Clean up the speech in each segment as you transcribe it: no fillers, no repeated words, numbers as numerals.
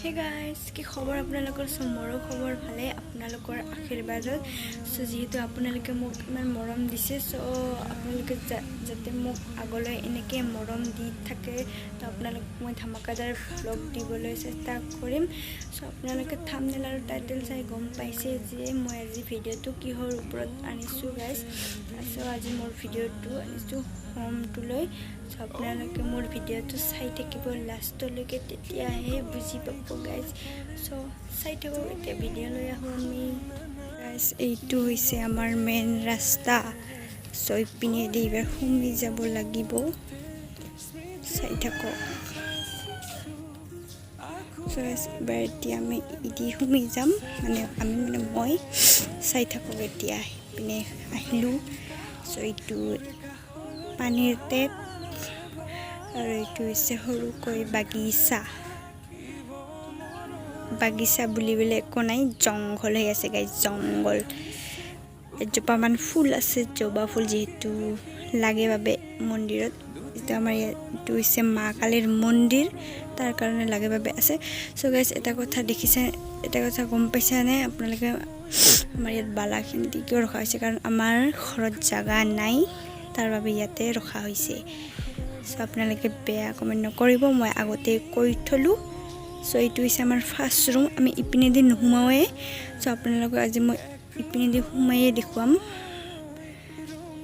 Hey guys, কি খবৰ আপোনালোকৰ মোৰো খবৰ ভালে আপোনালোকৰ আশীৰ্বাদত যেহেতু আপোনালোকে মোক ইমান মৰম দিছে আপোনালোকে যাতে মোক আগলৈ এনেকৈ মৰম দি থাকে আপোনালোক মই ধামাকাদাৰ ব্লগ দিবলৈ চেষ্টা কৰিম আপোনালোকে থাম্বনেল আৰু টাইটেল চাই গম পাইছে যে মই আজি ভিডিঅ'টো কিহৰ ওপৰত আনিছোঁ গাইজ আজি মোৰ ভিডিঅ'টো আনিছোঁ হোমটোলৈ আপোনালোকে মোৰ ভিডিঅ'টো চাই থাকিব লাষ্টলৈকে তেতিয়াহে বুজি পাব গাইজ চাই থাকক এতিয়া ভিডিঅ'লৈ আহোঁ আমি গাইজ এইটো হৈছে আমাৰ মেইন ৰাস্তা ইপিনেদি এইবাৰ সোমাই যাব লাগিব চাই থাকক এবাৰ এতিয়া আমি ইদি সোমাই যাম মই চাই থাকক এতিয়া ইপিনে আহিলোঁ এইটো পানীৰ টেপ আৰু এইটো হৈছে সৰুকৈ বাগিচা বুলিবলৈ একো নাই জংঘল হৈ আছে গাইজ জংঘল এজোপামান ফুল আছে জবা ফুল যিহেতু লাগে বাবে মন্দিৰত এতিয়া আমাৰ এইটো হৈছে মা কালীৰ মন্দিৰ তাৰ কাৰণে লাগে বাবে আছে গাইজ এটা কথা দেখিছে এটা কথা গম পাইছেনে আপোনালোকে আমাৰ ইয়াত বালাখিনি কিয় ৰখা হৈছে কাৰণ আমাৰ ঘৰত জাগা নাই তাৰ বাবে ইয়াতে ৰখা হৈছে আপোনালোকে বেয়া কমেণ্ট নকৰিব মই আগতে কৈ থলোঁ এইটো হৈছে আমাৰ ফাৰ্ষ্ট ৰুম আমি ইপিনেদি নোসোমাওঁৱে আপোনালোকক আজি মই ইপিনেদি সোমাইয়ে দেখুৱাম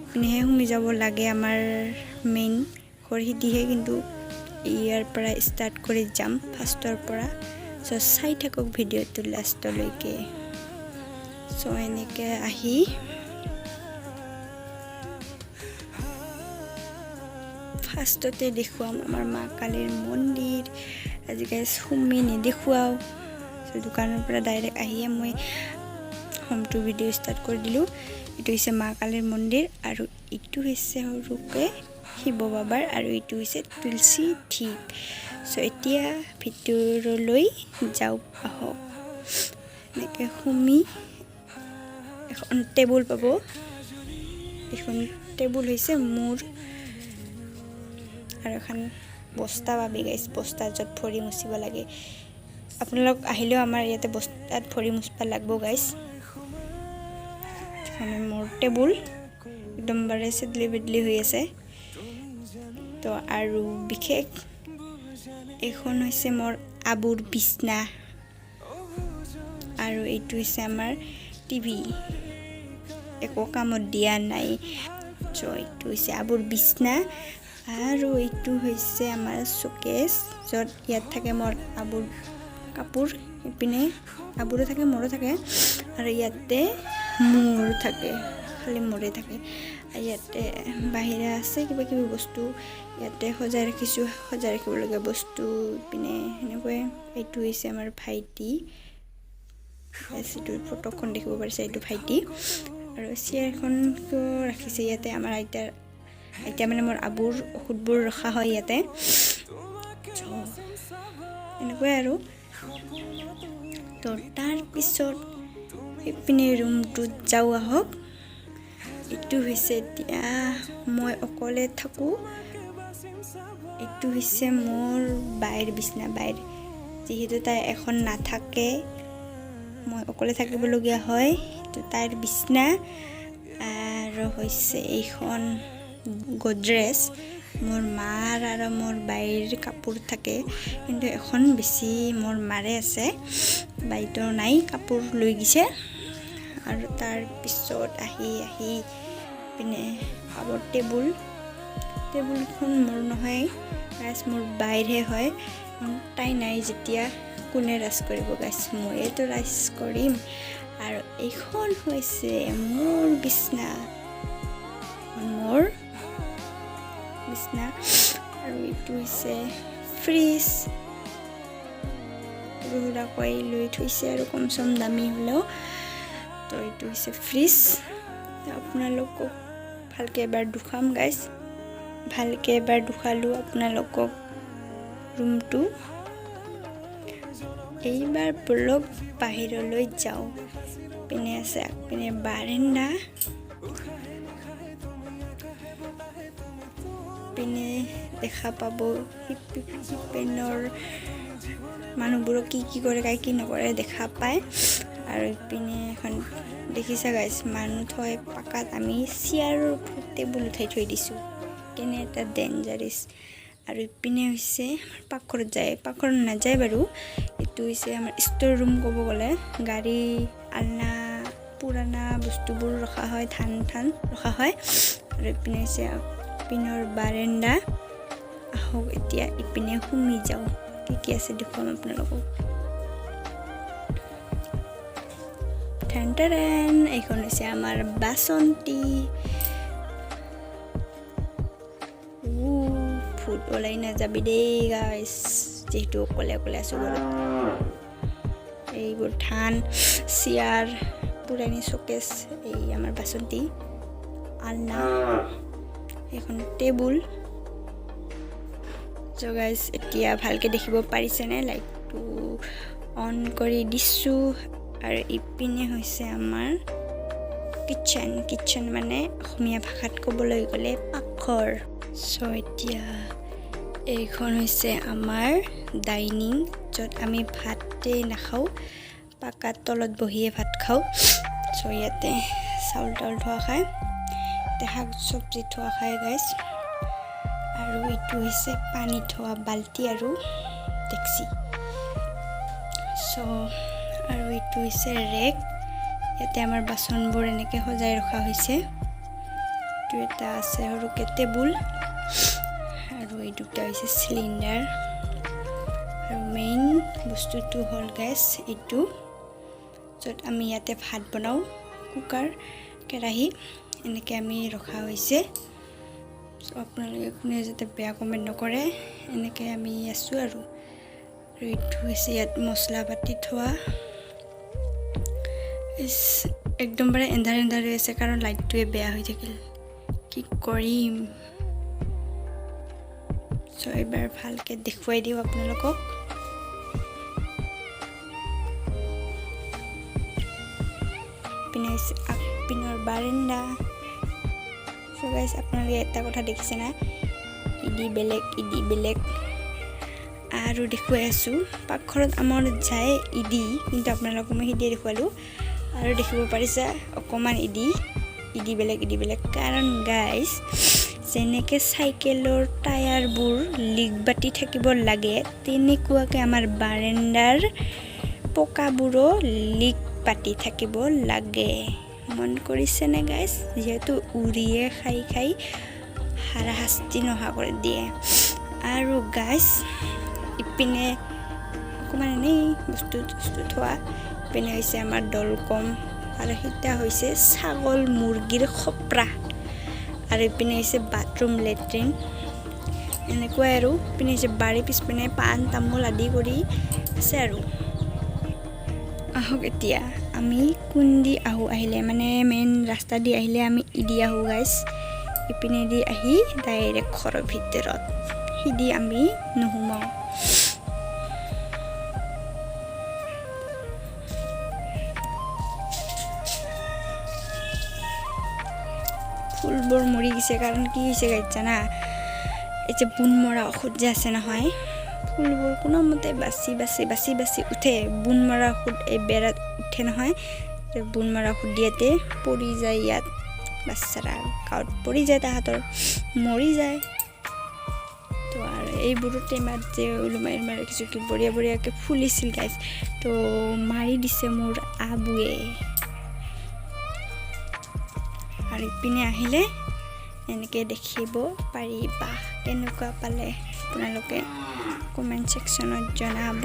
ইপিনেহে সোমাই যাব লাগে আমাৰ মেইন ঘৰ সিদিহে কিন্তু ইয়াৰ পৰা ষ্টাৰ্ট কৰি যাম ফাৰ্ষ্টৰ পৰা চাই থাকক ভিডিঅ'টো লাষ্টলৈকে এনেকৈ আহি ফাৰ্ষ্টতে দেখুৱাম আমাৰ মা কালীৰ মন্দিৰ আজিকালি সুমি নেদেখুৱাওঁ দোকানৰ পৰা ডাইৰেক্ট আহিয়ে মই হোমটো ভিডিঅ' ষ্টাৰ্ট কৰি দিলোঁ এইটো হৈছে মা কালীৰ মন্দিৰ আৰু এইটো হৈছে সৰুকৈ শিৱ বাবাৰ আৰু এইটো হৈছে তুলসী ঢিপ এতিয়া ভিতৰলৈ যাওঁ আহক এনেকৈ সুমি এখন টেবুল পাব এখন টেবুল হৈছে মোৰ আৰু এখন বস্তা পাবি গাইজ বস্তা য'ত ভৰি মুচিব লাগে আপোনালোক আহিলেও আমাৰ ইয়াতে বস্তাত ভৰি মুচিব লাগিব গাইজ মোৰ টেবুল একদম বাৰে চেদলি বেদলি হৈ আছে আৰু বিশেষ এইখন হৈছে মোৰ আবুৰ বিছনা আৰু এইটো হৈছে আমাৰ টিভি একো কামত দিয়া নাই এইটো হৈছে আবুৰ বিছনা আৰু এইটো হৈছে আমাৰ শোকেছ য'ত ইয়াত থাকে মোৰ আবুৰ কাপোৰ ইপিনে আবুৰো থাকে মোৰো থাকে আৰু ইয়াতে মোৰ থাকে খালি মোৰে থাকে ইয়াতে বাহিৰা আছে কিবা কিবি বস্তু ইয়াতে সজাই ৰাখিবলগীয়া বস্তু ইপিনে সেনেকৈ এইটো হৈছে আমাৰ ভাইটি এইটো ফটোখন দেখিব পাৰিছে এইটো ভাইটি আৰু চেয়াৰখনকো ৰাখিছে ইয়াতে আমাৰ এতিয়া মোৰ আবুৰ ঔষধবোৰ ৰখা হয় ইয়াতে এনেকুৱাই আৰু তাৰপিছত ইপিনে ৰুমটোত যাওঁ আহক এইটো হৈছে এতিয়া মই অকলে থাকোঁ এইটো হৈছে মোৰ বাইৰ বিছনা যিহেতু তাই এখন নাথাকে মই অকলে থাকিবলগীয়া হয় এইটো তাইৰ বিছনা আৰু হৈছে এইখন গডৰেজ মোৰ মাৰ আৰু মোৰ বাইৰ কাপোৰ থাকে কিন্তু এখন বেছি মোৰ মাৰে আছে বাইদেউ নাই কাপোৰ লৈ গৈছে আৰু তাৰপিছত আহি পিনে কাপোৰ টেবুলখন মোৰ নহয় গাইজ মোৰ বাইৰহে হয় তাই নাই যেতিয়া কোনে ৰাজ কৰিব গাইজ ময়েতো ৰাজ কৰিম আৰু এইখন হৈছে মোৰ বিছনা আৰু এইটো হৈছে ফ্ৰিজ সুৰাকৈ লৈ থৈছে আৰু কম চম দামী হ'লেও এইটো হৈছে ফ্ৰিজ আপোনালোকক ভালকৈ এবাৰ দুখাম গাইজ ভালকৈ এবাৰ দুখালোঁ আপোনালোকক ৰুমটো এইবাৰ বলক বাহিৰলৈ যাওঁ পিনে আছে পিনে বাৰান্দা পিনে দেখা পাব পেনৰ মানুহবোৰক কি কৰে কি নকৰে দেখা পায়। আৰু ইপিনে এখন দেখিছা গাইছ মানুহ থৈ পাকাত আমি চেয়াৰৰ টেবুল উঠাই থৈ দিছোঁ, কেনে এটা ডেঞ্জাৰাছ। আৰু ইপিনে হৈছে পাকঘৰত নাযায় বাৰু, এইটো হৈছে আমাৰ ষ্ট'ৰ ৰুম ক'ব গ'লে। গাড়ী আলনা পুৰাণা বস্তুবোৰ ৰখা হয়, ধান ৰখা হয়। আৰু ইপিনে হৈছে পিনৰ বাৰেণ্ডা। আহক এতিয়া ইপিনে সুমি যাওঁ, কি আছে দেখুৱাম আপোনালোকক। ঠেন এইখন হৈছে আমাৰ বাচন্তি। ফুট ওলাই নাযাবি দেই গাইছ, যিহেতু অকলে আছোঁ ঘৰত। এইবোৰ ধান, চেয়াৰ, পুৰণি চকেছ, এই আমাৰ বাচন্তি, আলনা, এইখন টেবুল। চ' গাইজ এতিয়া ভালকৈ দেখিব পাৰিছেনে? লাইটটো অন কৰি দিছোঁ। আৰু ইপিনে হৈছে আমাৰ কিটচেন মানে অসমীয়া ভাষাত ক'বলৈ গ'লে পাকঘৰ। চ' এতিয়া এইখন হৈছে আমাৰ ডাইনিং, য'ত আমি ভাতেই নাখাওঁ, পাকাত তলত বহিয়ে ভাত খাওঁ। চ' ইয়াতে চাউল তাউল থোৱা খায়, ইয়াতে শাক চব্জি থোৱা খায় গাইজ। আৰু এইটো হৈছে পানী থোৱা বাল্টি আৰু ডেক্সি। চ' আৰু এইটো হৈছে ৰেক, ইয়াতে আমাৰ বাচনবোৰ এনেকৈ সজাই ৰখা হৈছে। এইটো এটা আছে সৰুকৈ টেবুল। আৰু এই দুটা হৈছে চিলিণ্ডাৰ। আৰু মেইন বস্তুটো হ'ল গাইছ এইটো, য'ত আমি ইয়াতে ভাত বনাওঁ, কুকাৰ, কেৰাহী এনেকৈ আমি ৰখা হৈছে। চ' আপোনালোকে কোনে যাতে বেয়া কমেণ্ট নকৰে, এনেকৈ আমি আছোঁ। আৰু এইটো হৈছে ইয়াত মছলা পাতি থোৱা। একদম bare এন্ধাৰ হৈ আছে কাৰণ লাইটটোৱে বেয়া হৈ থাকিল, কি কৰিম। চ' এইবাৰ ভালকৈ দেখুৱাই দিওঁ আপোনালোকক। পিনে হৈছে আগপিনৰ বাৰেণ্ডা। চ' গাইছ আপোনালোকে এটা কথা দেখিছে না, ইদি বেলেগ। আৰু দেখুৱাই আছোঁ পাকঘৰত আমাৰ যায় ইদি, কিন্তু আপোনালোকক মই সিদিয়ে দেখুৱালোঁ। আৰু দেখিব পাৰিছা অকণমান ইদি বেলেগ। কাৰণ গাইজ যেনেকৈ চাইকেলৰ টায়াৰবোৰ লিক বাতি থাকিব লাগে, তেনেকুৱাকৈ আমাৰ বাৰেণ্ডাৰ পকাবোৰো লিক পাতি থাকিব লাগে। মন কৰিছেনে গাইজ? যিহেতু উৰিয়ে খাই হাৰাশাস্তি নোহোৱা কৰি দিয়ে। আৰু গাইজ ইপিনে অকণমান এনেই বস্তু থোৱা, ইপিনে হৈছে আমাৰ দলকম, আৰু সিটা হৈছে ছাগল মুৰ্গীৰ খপৰা। আৰু ইপিনে হৈছে বাথৰুম লেট্ৰিন, এনেকুৱাই। আৰু ইপিনে হৈছে বাৰী পিছপিনে পাণ তামোল আদি কৰি আছে। আৰু আহক এতিয়া আমি কোন দি আহিলে মানে মেইন ৰাস্তা দি আহিলে আমি ইদি আহোঁ গাইছ। ইপিনে দি আহি ডাইৰেক্ট ঘৰৰ ভিতৰত, সিদি আমি নোসোমাওঁ। ফুলবোৰ মৰি গৈছে, কাৰণ কি হৈছে গাইছ জানা, এই যে বুন মৰা ঔষধ যে আছে নহয়, ফুলবোৰ কোনোমতে বাচি উঠে। বুন মৰা ঔষধ এই বেৰাত উঠে নহয়, বুন মৰা ঔষধ দিয়াতে পৰি যায়, ইয়াত বাচ্চাৰা গাঁৱত পৰি যায়, তাহাঁতৰ মৰি যায়। তো আৰু এইবোৰো টেমাত যে ওলোমাই ৰাখিছোঁ, কি বঢ়িয়াকৈ ফুলিছিল গাইছ। তো মাৰি দিছে মোৰ আবুৱে। আৰু ইপিনে আহিলে এনেকৈ দেখিব পাৰিবা। কেনেকুৱা পালে আপোনালোকে কমেণ্ট ছেকশ্যনত জনাব।